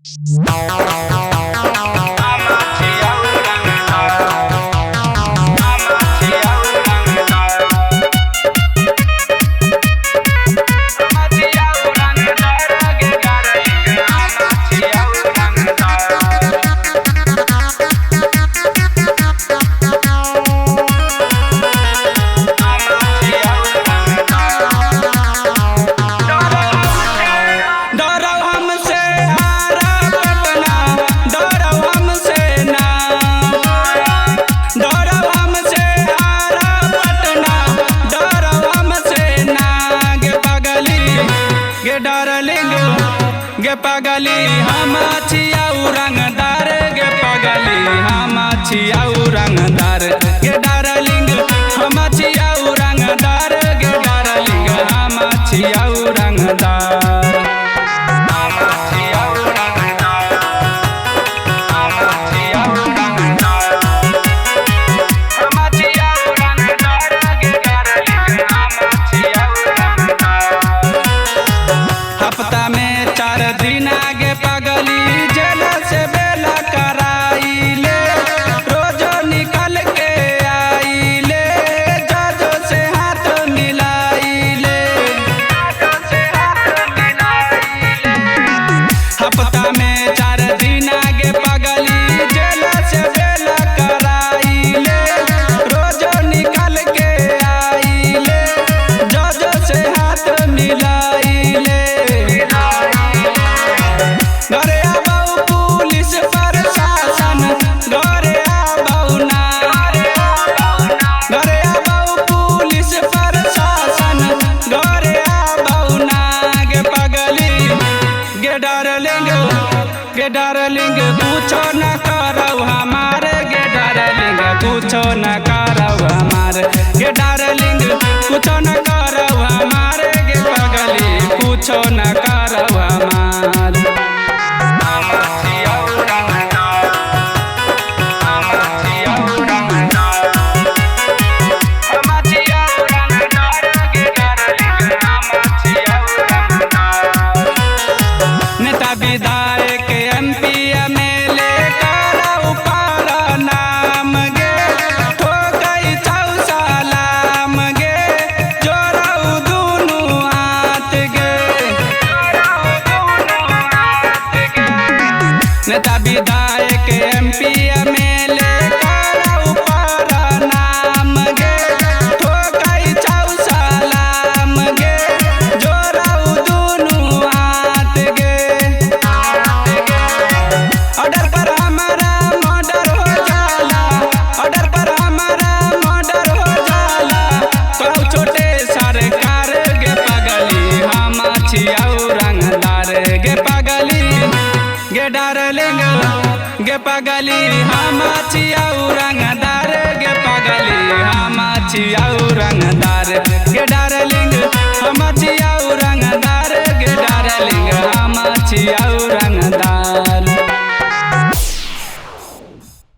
गे पगली हम छियाऊ रंगदार गे पगली हम छियाऊ रंगदार गे डार्लिंग हम छियाऊ रंगदार गे डार्लिंग हम छियाऊ रंगदार। हफ्ता में 4 दिन आगे पगली जेल से बेला कराइले रोज निकल के आइले जजों से हाथ मिलाइले। हफ्ता में 4 दिन आगे पगली जेल से बेला कराइले रोज निकल के आइले जजों से हाथ मिलाइले। घरे आबाऊ पुलिस प्रशासन घरे आबाऊ ना घरे आबाऊ पुलिस प्रशासन घरे आबाऊ ना गे पगली गे डार्लिंग कुछो न करौ हमारे गे डार्लिंग कुछो न करौ हमारे गे डार्लिंग कुछो न करौ हमारे गे पगली कुछो न करौ हमारे। नेता विधायक MP MLA करौ पार नाम गे ठोकै छौ सलाम गे जोड़ौ दुनू हाथ गे। नेता विधायक MP MLA करौ पार नाम गे ठोकै छौ सलाम गे जोड़ौ दुनू हाथ गे। ऑर्डर पर हमारा मर्डर हो जाला ऑर्डर पर हमारा मर्डर हो जाला कहू छोटे सरकार गे पगली हम छियाऊ रंगदार गे पगली गे डार्लिंग गे पगली हम छियाऊ रंगदार गे पगली हम छियाऊ रंगदार गे